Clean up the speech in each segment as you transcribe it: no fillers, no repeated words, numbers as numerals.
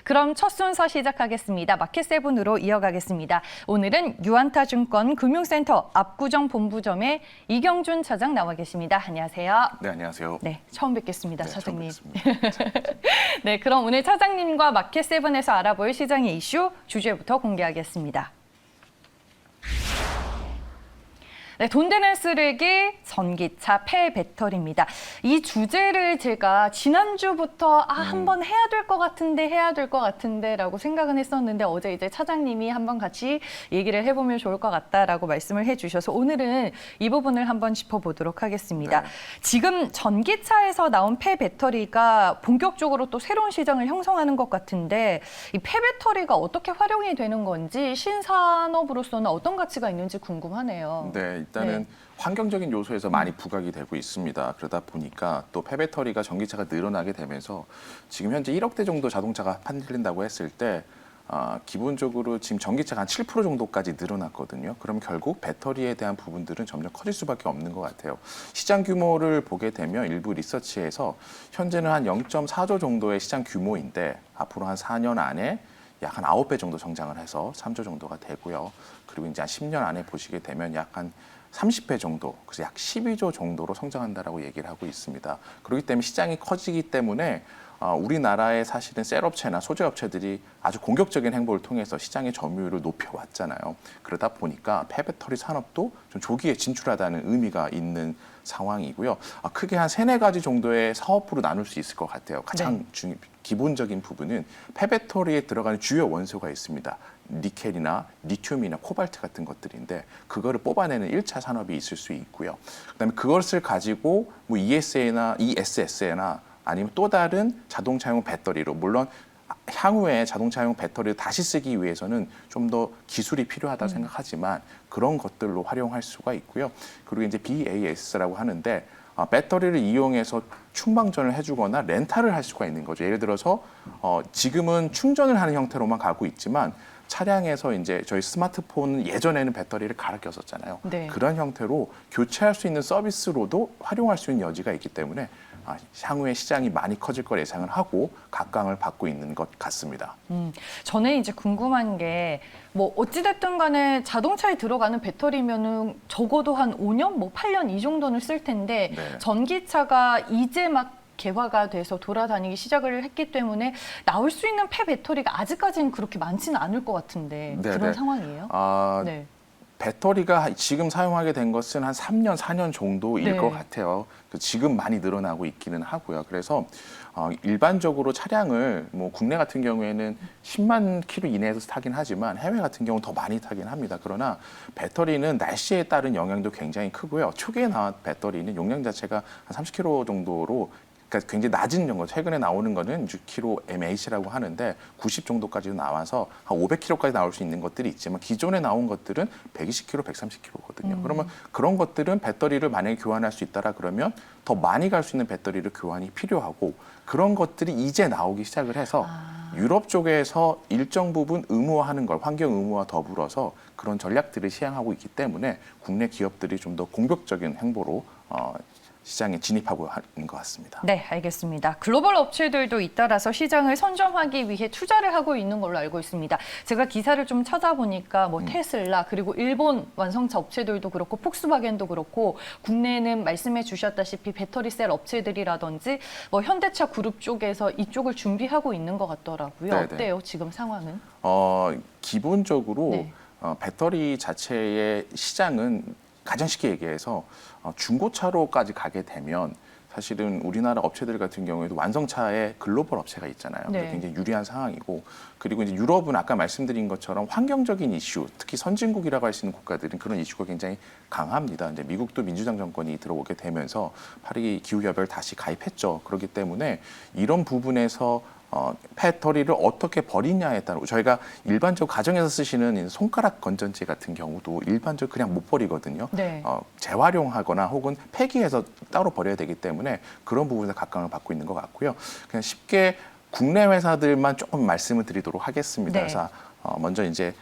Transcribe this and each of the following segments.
그럼 첫 순서 시작하겠습니다. 마켓세븐으로 이어가겠습니다. 오늘은 유안타증권 금융센터 압구정본부점의 이경준 차장 나와 계십니다. 안녕하세요. 네, 안녕하세요. 네, 처음 뵙겠습니다, 네, 차장님. 처음 뵙겠습니다. 네, 그럼 오늘 차장님과 마켓세븐에서 알아볼 시장의 이슈 주제부터 공개하겠습니다. 네, 돈 되는 쓰레기, 전기차, 폐배터리입니다. 이 주제를 제가 지난주부터 한번 해야 될 것 같은데 라고 생각은 했었는데 어제 이제 차장님이 한번 같이 얘기를 해보면 좋을 것 같다라고 말씀을 해주셔서 오늘은 이 부분을 한번 짚어보도록 하겠습니다. 네. 지금 전기차에서 나온 폐배터리가 본격적으로 또 새로운 시장을 형성하는 것 같은데 이 폐배터리가 어떻게 활용이 되는 건지 신산업으로서는 어떤 가치가 있는지 궁금하네요. 네, 일단은 환경적인 요소에서 많이 부각이 되고 있습니다. 그러다 보니까 또 폐배터리가 전기차가 늘어나게 되면서 지금 현재 1억 대 정도 자동차가 판들린다고 했을 때 기본적으로 지금 전기차가 한 7% 정도까지 늘어났거든요. 그럼 결국 배터리에 대한 부분들은 점점 커질 수밖에 없는 것 같아요. 시장 규모를 보게 되면 일부 리서치에서 현재는 한 0.4조 정도의 시장 규모인데 앞으로 한 4년 안에 약 한 9배 정도 성장을 해서 3조 정도가 되고요. 그리고 이제 한 10년 안에 보시게 되면 약 한 30배 정도, 그래서 약 12조 정도로 성장한다라고 얘기를 하고 있습니다. 그렇기 때문에 시장이 커지기 때문에 우리나라의 사실은 셀업체나 소재업체들이 아주 공격적인 행보를 통해서 시장의 점유율을 높여왔잖아요. 그러다 보니까 폐배터리 산업도 좀 조기에 진출하다는 의미가 있는 상황이고요. 크게 한 3-4가지 정도의 사업부로 나눌 수 있을 것 같아요. 가장 기본적인 부분은 폐배터리에 들어가는 주요 원소가 있습니다. 니켈이나 리튬이나 코발트 같은 것들인데 그거를 뽑아내는 1차 산업이 있을 수 있고요. 그다음에 그것을 가지고 뭐 ESS나 아니면 또 다른 자동차용 배터리로, 물론 향후에 자동차용 배터리를 다시 쓰기 위해서는 좀 더 기술이 필요하다 생각하지만 그런 것들로 활용할 수가 있고요. 그리고 이제 BAS라고 하는데 배터리를 이용해서 충방전을 해주거나 렌탈을 할 수가 있는 거죠. 예를 들어서 지금은 충전을 하는 형태로만 가고 있지만 차량에서 이제 저희 스마트폰 예전에는 배터리를 갈아 꼈었잖아요. 네. 그런 형태로 교체할 수 있는 서비스로도 활용할 수 있는 여지가 있기 때문에 향후에 시장이 많이 커질 걸 예상을 하고 각광을 받고 있는 것 같습니다. 저는 이제 궁금한 게 뭐 어찌됐든 간에 자동차에 들어가는 배터리면은 적어도 한 5년, 뭐 8년 이 정도는 쓸 텐데 네. 전기차가 이제 막 개화가 돼서 돌아다니기 시작을 했기 때문에 나올 수 있는 폐배터리가 아직까지는 그렇게 많지는 않을 것 같은데 네, 그런 네. 상황이에요? 네. 배터리가 지금 사용하게 된 것은 한 3년, 4년 정도일 네. 것 같아요. 지금 많이 늘어나고 있기는 하고요. 그래서 일반적으로 차량을 뭐 국내 같은 경우에는 10만 킬로 이내에서 타긴 하지만 해외 같은 경우는 더 많이 타긴 합니다. 그러나 배터리는 날씨에 따른 영향도 굉장히 크고요. 초기에 나온 배터리는 용량 자체가 한 30kg 정도로, 그러니까 굉장히 낮은 정도, 최근에 나오는 거는 6kg mAh라고 하는데 90 정도까지도 나와서 한 500kg까지 나올 수 있는 것들이 있지만 기존에 나온 것들은 120kg, 130kg거든요. 그러면 그런 것들은 배터리를 만약에 교환할 수 있다라 그러면 더 많이 갈 수 있는 배터리를 교환이 필요하고 그런 것들이 이제 나오기 시작을 해서 유럽 쪽에서 일정 부분 의무화하는 걸, 환경 의무와 더불어서 그런 전략들을 시행하고 있기 때문에 국내 기업들이 좀 더 공격적인 행보로 시장에 진입하고 하는 것 같습니다. 네, 알겠습니다. 글로벌 업체들도 잇따라서 시장을 선점하기 위해 투자를 하고 있는 걸로 알고 있습니다. 제가 기사를 좀 찾아보니까 뭐 테슬라 그리고 일본 완성차 업체들도 그렇고 폭스바겐도 그렇고 국내에는 말씀해 주셨다시피 배터리셀 업체들이라든지 뭐 현대차 그룹 쪽에서 이쪽을 준비하고 있는 것 같더라고요. 네네. 어때요, 지금 상황은? 기본적으로 네. 배터리 자체의 시장은 가장 쉽게 얘기해서 중고차로까지 가게 되면 사실은 우리나라 업체들 같은 경우에도 완성차에 글로벌 업체가 있잖아요. 네. 굉장히 유리한 상황이고, 그리고 이제 유럽은 아까 말씀드린 것처럼 환경적인 이슈, 특히 선진국이라고 할 수 있는 국가들은 그런 이슈가 굉장히 강합니다. 이제 미국도 민주당 정권이 들어오게 되면서 파리 기후협약을 다시 가입했죠. 그렇기 때문에 이런 부분에서 배터리를 어떻게 버리냐에 따라 저희가 일반적으로 가정에서 쓰시는 손가락 건전지 같은 경우도 일반적으로 그냥 못 버리거든요. 네. 재활용하거나 혹은 폐기해서 따로 버려야 되기 때문에 그런 부분에서 각광을 받고 있는 것 같고요. 그냥 쉽게 국내 회사들만 조금 말씀을 드리도록 하겠습니다. 네. 그래서 먼저 이제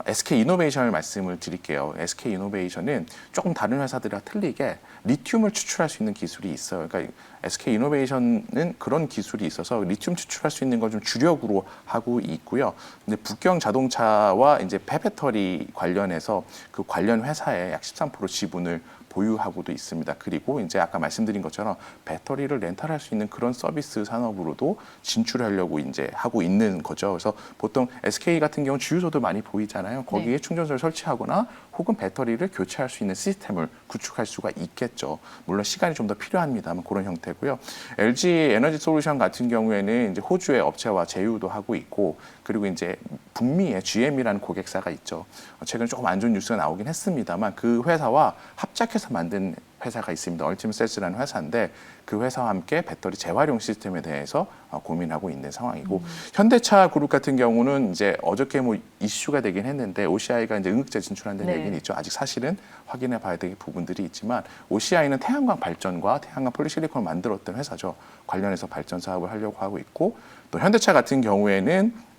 SK 이노베이션을 말씀을 드릴게요. SK 이노베이션은 조금 다른 회사들과 틀리게 리튬을 추출할 수 있는 기술이 있어요. 그러니까 SK 이노베이션은 그런 기술이 있어서 리튬 추출할 수 있는 걸 좀 주력으로 하고 있고요. 근데 북경 자동차와 이제 폐배터리 관련해서 그 관련 회사의 약 13% 지분을 보유하고도 있습니다. 그리고 이제 아까 말씀드린 것처럼 배터리를 렌탈할 수 있는 그런 서비스 산업으로도 진출하려고 이제 하고 있는 거죠. 그래서 보통 SK 같은 경우는 주유소도 많이 보이잖아요. 거기에 네. 충전소를 설치하거나 혹은 배터리를 교체할 수 있는 시스템을 구축할 수가 있겠죠. 물론 시간이 좀 더 필요합니다만 그런 형태고요. LG 에너지 솔루션 같은 경우에는 이제 호주의 업체와 제휴도 하고 있고 그리고 이제 북미의 GM이라는 고객사가 있죠. 최근 조금 안 좋은 뉴스가 나오긴 했습니다만 그 회사와 합작해서 만든 회사가 있습니다. 얼티밋셀스라는 회사인데 그 회사와 함께 배터리 재활용 시스템에 대해서 고민하고 있는 상황이고 현대차 그룹 같은 경우는 이제 어저께 뭐 이슈가 되긴 했는데 OCI가 이제 응급제 진출한다는 네. 얘기는 있죠. 아직 사실은 확인해 봐야 될 부분들이 있지만 OCI는 태양광 발전과 태양광 폴리실리콘을 만들었던 회사죠. 관련해서 발전 사업을 하려고 하고 있고 또 현대차 같은 경우에는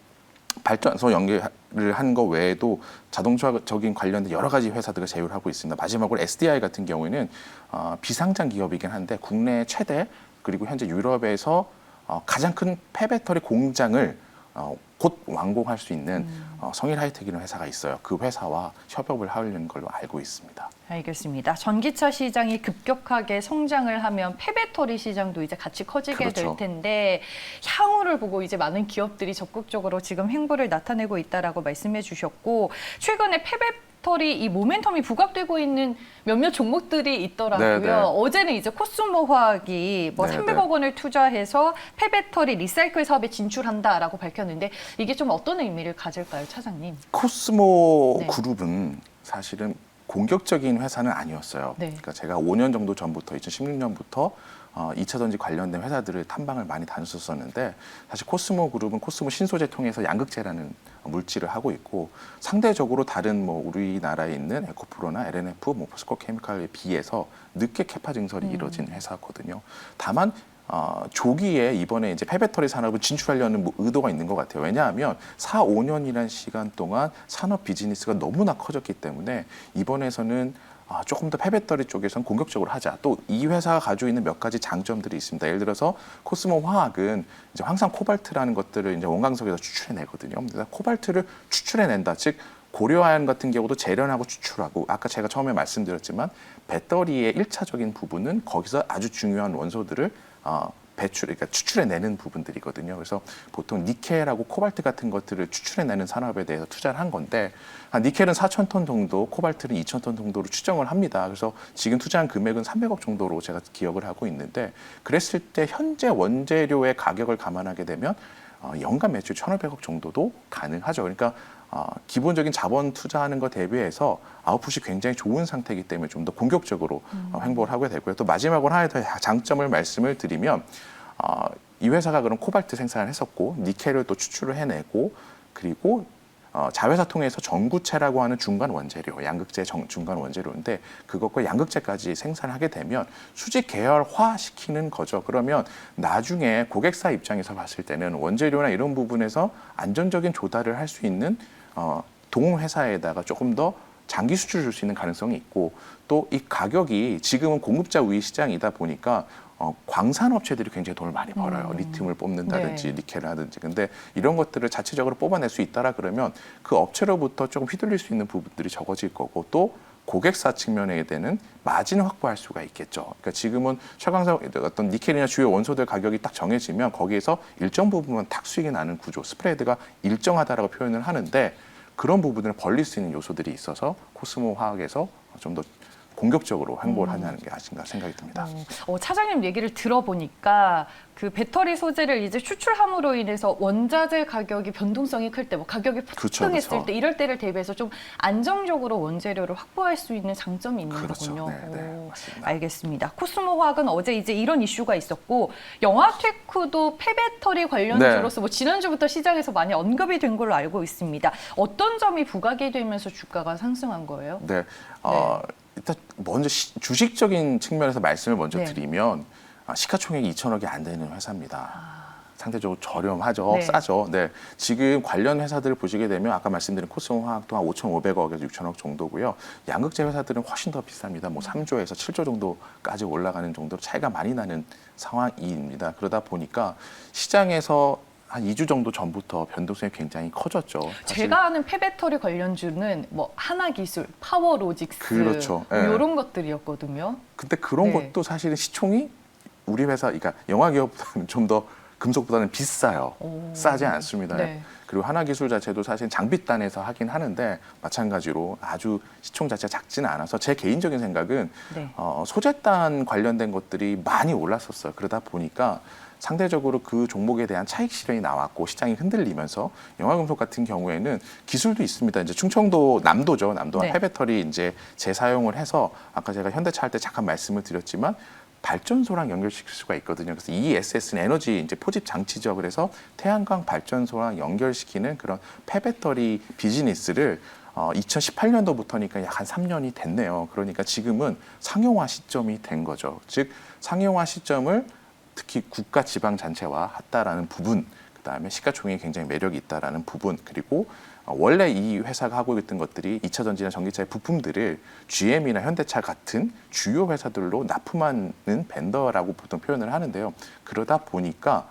발전소 연결을 한 거 외에도 자동차적인 관련된 여러 가지 회사들과 제휴를 하고 있습니다. 마지막으로 SDI 같은 경우에는 비상장 기업이긴 한데 국내 최대 그리고 현재 유럽에서 가장 큰 폐배터리 공장을 곧 완공할 수 있는 성일 하이텍이라는 회사가 있어요. 그 회사와 협업을 하려는 걸로 알고 있습니다. 알겠습니다. 전기차 시장이 급격하게 성장을 하면 폐배터리 시장도 이제 같이 커지게 그렇죠. 될 텐데 향후를 보고 이제 많은 기업들이 적극적으로 지금 행보를 나타내고 있다라고 말씀해 주셨고 최근에 폐배터리 이 모멘텀이 부각되고 있는 몇몇 종목들이 있더라고요. 네네. 어제는 이제 코스모 화학이 뭐 네네. 300억 원을 투자해서 폐배터리 리사이클 사업에 진출한다라고 밝혔는데 이게 좀 어떤 의미를 가질까요, 차장님? 코스모 네. 그룹은 사실은 공격적인 회사는 아니었어요. 네. 그러니까 제가 5년 정도 전부터 2016년부터 2차 전지 관련된 회사들을 탐방을 많이 다녔었는데 사실 코스모 그룹은 코스모 신소재 통해서 양극재라는 물질을 하고 있고 상대적으로 다른 뭐 우리나라에 있는 에코프로나 LNF, 뭐 포스코 케미칼에 비해서 늦게 캐파 증설이 이루어진 회사거든요. 다만 조기에 이번에 이제 폐배터리 산업을 진출하려는 뭐 의도가 있는 것 같아요. 왜냐하면 4, 5년이라는 시간 동안 산업 비즈니스가 너무나 커졌기 때문에 이번에서는 조금 더 폐배터리 쪽에서는 공격적으로 하자. 또 이 회사가 가지고 있는 몇 가지 장점들이 있습니다. 예를 들어서 코스모 화학은 이제 황산 코발트라는 것들을 이제 원광석에서 추출해내거든요. 그래서 코발트를 추출해낸다. 즉 고려아연 같은 경우도 재련하고 추출하고 아까 제가 처음에 말씀드렸지만 배터리의 1차적인 부분은 거기서 아주 중요한 원소들을 그러니까 추출해내는 부분들이거든요. 그래서 보통 니켈하고 코발트 같은 것들을 추출해내는 산업에 대해서 투자를 한 건데 니켈은 4,000톤 정도, 코발트는 2,000톤 정도로 추정을 합니다. 그래서 지금 투자한 금액은 300억 정도로 제가 기억을 하고 있는데 그랬을 때 현재 원재료의 가격을 감안하게 되면 연간 매출 1,500억 정도도 가능하죠. 그러니까 기본적인 자본 투자하는 것 대비해서 아웃풋이 굉장히 좋은 상태이기 때문에 좀 더 공격적으로 행보를 하게 되고요. 또 마지막으로 하나의 더 장점을 말씀을 드리면 이 회사가 그런 코발트 생산을 했었고 니켈을 또 추출을 해내고 그리고 자회사 통해서 전구체라고 하는 중간 원재료, 양극재 중간 원재료인데 그것과 양극재까지 생산하게 되면 수직 계열화 시키는 거죠. 그러면 나중에 고객사 입장에서 봤을 때는 원재료나 이런 부분에서 안정적인 조달을 할 수 있는 동회사에다가 조금 더 장기 수출을 줄 수 있는 가능성이 있고 또 이 가격이 지금은 공급자 우위 시장이다 보니까 광산 업체들이 굉장히 돈을 많이 벌어요. 리튬을 뽑는다든지 네. 니켈을 하든지. 근데 이런 것들을 자체적으로 뽑아낼 수 있다라 그러면 그 업체로부터 조금 휘둘릴 수 있는 부분들이 적어질 거고 또 고객사 측면에 대한 마진을 확보할 수가 있겠죠. 그러니까 지금은 철강사 어떤 니켈이나 주요 원소들 가격이 딱 정해지면 거기에서 일정 부분만 딱 수익이 나는 구조, 스프레드가 일정하다라고 표현을 하는데 그런 부분을 벌릴 수 있는 요소들이 있어서 코스모 화학에서 좀 더 공격적으로 행보를 하는 게 아닌가 생각이 듭니다. 차장님 얘기를 들어보니까 그 배터리 소재를 이제 추출함으로 인해서 원자재 가격이 변동성이 클 때, 뭐 가격이 그렇죠, 폭등했을 그렇죠. 때 이럴 때를 대비해서 좀 안정적으로 원재료를 확보할 수 있는 장점이 있는 그렇죠. 거군요. 네, 맞습니다. 알겠습니다. 코스모 화학은 어제 이제 이런 이슈가 있었고 영화테크도 폐배터리 네. 관련주로서 뭐 지난주부터 시장에서 많이 언급이 된 걸로 알고 있습니다. 어떤 점이 부각이 되면서 주가가 상승한 거예요? 네. 일단 먼저 주식적인 측면에서 말씀을 먼저 네. 드리면 시가총액이 2천억이 안 되는 회사입니다. 상대적으로 저렴하죠. 네. 싸죠. 네. 지금 관련 회사들을 보시게 되면 아까 말씀드린 코스모화학도 한 5,500억에서 6천억 정도고요. 양극재 회사들은 훨씬 더 비쌉니다. 뭐 3조에서 7조 정도까지 올라가는 정도로 차이가 많이 나는 상황입니다. 그러다 보니까 시장에서 한 2주 정도 전부터 변동성이 굉장히 커졌죠. 사실 제가 아는 폐배터리 관련주는 뭐 하나기술, 파워로직스 그렇죠. 뭐 예. 이런 것들이었거든요. 근데 그런 네. 것도 사실은 시총이 우리 회사, 그러니까 영화기업보다는 좀 더 금속보다는 비싸요. 오. 싸지 않습니다. 네. 그리고 하나기술 자체도 사실 장비단에서 하긴 하는데 마찬가지로 아주 시총 자체가 작지는 않아서 제 개인적인 생각은 네. 소재단 관련된 것들이 많이 올랐었어요. 그러다 보니까 상대적으로 그 종목에 대한 차익 실현이 나왔고 시장이 흔들리면서 영화금속 같은 경우에는 기술도 있습니다. 이제 충청도 남도죠. 남도가 네. 폐배터리 이제 재사용을 해서 아까 제가 현대차 할 때 잠깐 말씀을 드렸지만 발전소랑 연결시킬 수가 있거든요. 그래서 ESS는 에너지 이제 포집 장치죠. 그래서 태양광 발전소랑 연결시키는 그런 폐배터리 비즈니스를 2018년도부터니까 약 한 3년이 됐네요. 그러니까 지금은 상용화 시점이 된 거죠. 즉 상용화 시점을 특히 국가 지방 잔체화 했다라는 부분, 그다음에 시가총액이 굉장히 매력이 있다라는 부분, 그리고 원래 이 회사가 하고 있던 것들이 2차 전지나 전기차의 부품들을 GM이나 현대차 같은 주요 회사들로 납품하는 벤더라고 보통 표현을 하는데요. 그러다 보니까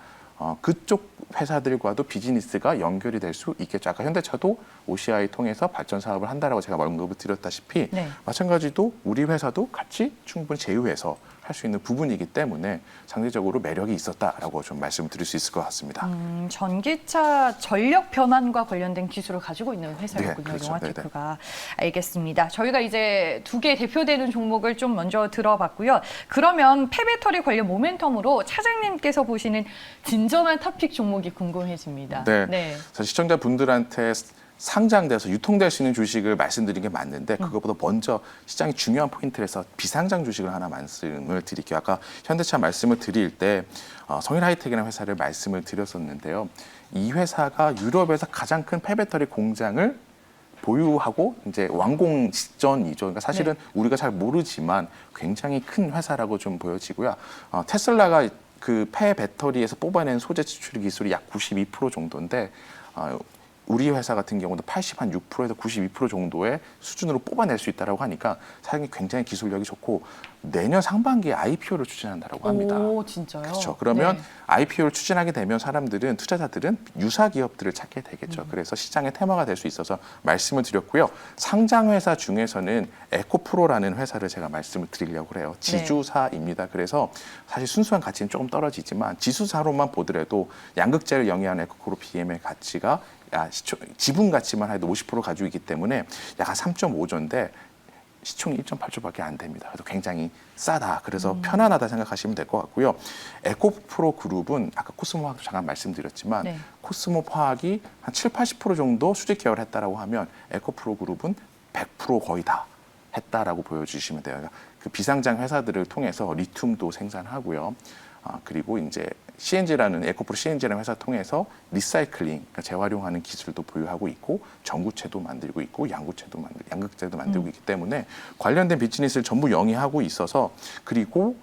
그쪽 회사들과도 비즈니스가 연결이 될 수 있겠죠. 아까 현대차도 OCI 통해서 발전 사업을 한다라고 제가 언급을 드렸다시피 네. 마찬가지로 우리 회사도 같이 충분히 제휴해서 할 수 있는 부분이기 때문에 상대적으로 매력이 있었다라고 좀 말씀을 드릴 수 있을 것 같습니다. 전기차 전력 변환과 관련된 기술을 가지고 있는 회사였군요. 네, 그렇죠. 영화테크가. 알겠습니다. 저희가 이제 두 개 대표되는 종목을 좀 먼저 들어봤고요. 그러면 폐배터리 관련 모멘텀으로 차장님께서 보시는 진정한 탑픽 종목이 궁금해집니다. 네. 그래서 시청자분들한테 상장돼서 유통될 수 있는 주식을 말씀드린 게 맞는데 그것보다 먼저 시장의 중요한 포인트에서 비상장 주식을 하나 말씀을 드릴게요. 아까 현대차 말씀을 드릴 때 성일하이텍이라는 회사를 말씀을 드렸었는데요. 이 회사가 유럽에서 가장 큰 폐배터리 공장을 보유하고 이제 완공 직전이죠. 그러니까 사실은 우리가 잘 모르지만 굉장히 큰 회사라고 좀 보여지고요. 테슬라가 그 폐배터리에서 뽑아낸 소재 추출 기술이 약 92% 정도인데 우리 회사 같은 경우도 86%에서 92% 정도의 수준으로 뽑아낼 수 있다고 하니까 사실 굉장히 기술력이 좋고 내년 상반기에 IPO를 추진한다고 합니다. 오, 진짜요? 그렇죠. 그러면 네. IPO를 추진하게 되면 투자자들은 유사 기업들을 찾게 되겠죠. 그래서 시장의 테마가 될 수 있어서 말씀을 드렸고요. 상장 회사 중에서는 에코프로라는 회사를 제가 말씀을 드리려고 해요. 지주사입니다. 그래서 사실 순수한 가치는 조금 떨어지지만 지수사로만 보더라도 양극재를 영위하는 에코프로 BM의 가치가 지분 가치만 해도 50% 가지고 있기 때문에 약 한 3.5조인데 시총이 1.8조밖에 안 됩니다. 그래서 굉장히 싸다. 그래서 편안하다 생각하시면 될 것 같고요. 에코프로 그룹은 아까 코스모화학도 잠깐 말씀드렸지만 네. 코스모화학이 한 7, 80% 정도 수직 계열을 했다라고 하면 에코프로 그룹은 100% 거의 다 했다라고 보여주시면 돼요. 그러니까 그 비상장 회사들을 통해서 리튬도 생산하고요. 그리고 이제 CNG라는 에코프로 CNG라는 회사 통해서 리사이클링, 그러니까 재활용하는 기술도 보유하고 있고 전구체도 만들고 있고 양극재도 만들고 있기 때문에 관련된 비즈니스를 전부 영위하고 있어서 그리고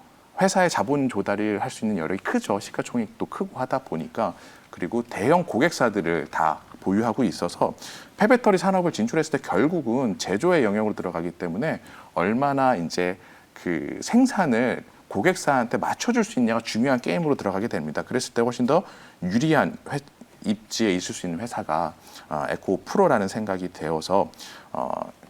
회사의 자본 조달을 할 수 있는 여력이 크죠. 시가총액도 크고 하다 보니까 그리고 대형 고객사들을 다 보유하고 있어서 폐배터리 산업을 진출했을 때 결국은 제조의 영역으로 들어가기 때문에 얼마나 이제 그 생산을 고객사한테 맞춰줄 수 있냐가 중요한 게임으로 들어가게 됩니다. 그랬을 때 훨씬 더 유리한 입지에 있을 수 있는 회사가 에코프로라는 생각이 되어서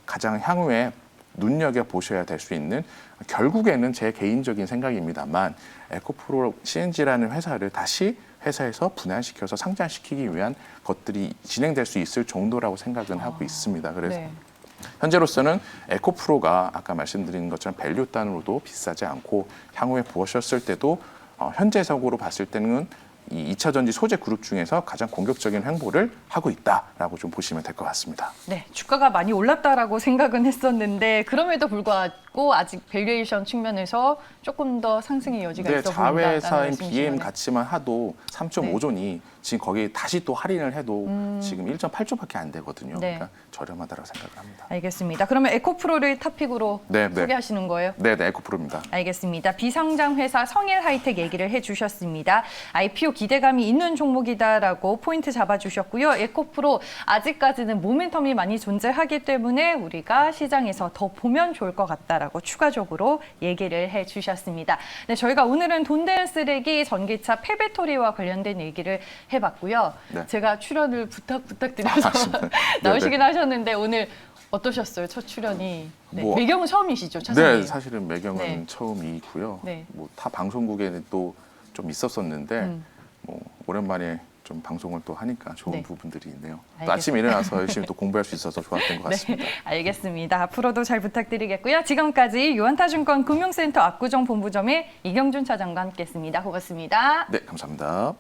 가장 향후에 눈여겨보셔야 될 수 있는 결국에는 제 개인적인 생각입니다만 에코프로 CNG라는 회사를 다시 회사에서 분할시켜서 상장시키기 위한 것들이 진행될 수 있을 정도라고 생각은 하고 있습니다. 그래서 네. 현재로서는 에코프로가 아까 말씀드린 것처럼 밸류 단으로도 비싸지 않고 향후에 보셨을 때도 현재적으로 봤을 때는 이 2차 전지 소재 그룹 중에서 가장 공격적인 행보를 하고 있다라고 좀 보시면 될 것 같습니다. 네, 주가가 많이 올랐다라고 생각은 했었는데 그럼에도 불구하고 있고 아직 밸류에이션 측면에서 조금 더 상승의 여지가 네, 있어 보인다라는 자회사인 말씀이시네요. BM 가치만 하도 3.5조니 지금 거기 다시 또 할인을 해도 지금 1.8조밖에 안 되거든요. 네. 그러니까 저렴하다고 생각을 합니다. 알겠습니다. 그러면 에코프로를 탑픽으로 네, 네. 소개하시는 거예요? 네, 네, 에코프로입니다. 알겠습니다. 비상장 회사 성일하이텍 얘기를 해주셨습니다. IPO 기대감이 있는 종목이다라고 포인트 잡아주셨고요. 에코프로 아직까지는 모멘텀이 많이 존재하기 때문에 우리가 시장에서 더 보면 좋을 것 같다라고 추가적으로 얘기를 해주셨습니다. 네, 저희가 오늘은 돈 된 쓰레기 전기차 폐배터리와 관련된 얘기를 해봤고요. 네. 제가 출연을 부탁드려서 나오시긴 하셨는데 오늘 어떠셨어요? 첫 출연이. 네, 뭐, 매경은 처음이시죠, 차장님? 네, 사실은 매경은 네. 처음이고요. 네. 뭐 타 방송국에는 또 좀 있었었는데 뭐 오랜만에 좀 방송을 또 하니까 좋은 네. 부분들이 있네요. 또 알겠습니다. 아침에 일어나서 열심히 또 공부할 수 있어서 좋았던 것 같습니다. 네, 알겠습니다. 앞으로도 잘 부탁드리겠고요. 지금까지 유한타증권 금융센터 압구정 본부점의 이경준 차장과 함께했습니다. 고맙습니다. 네, 감사합니다.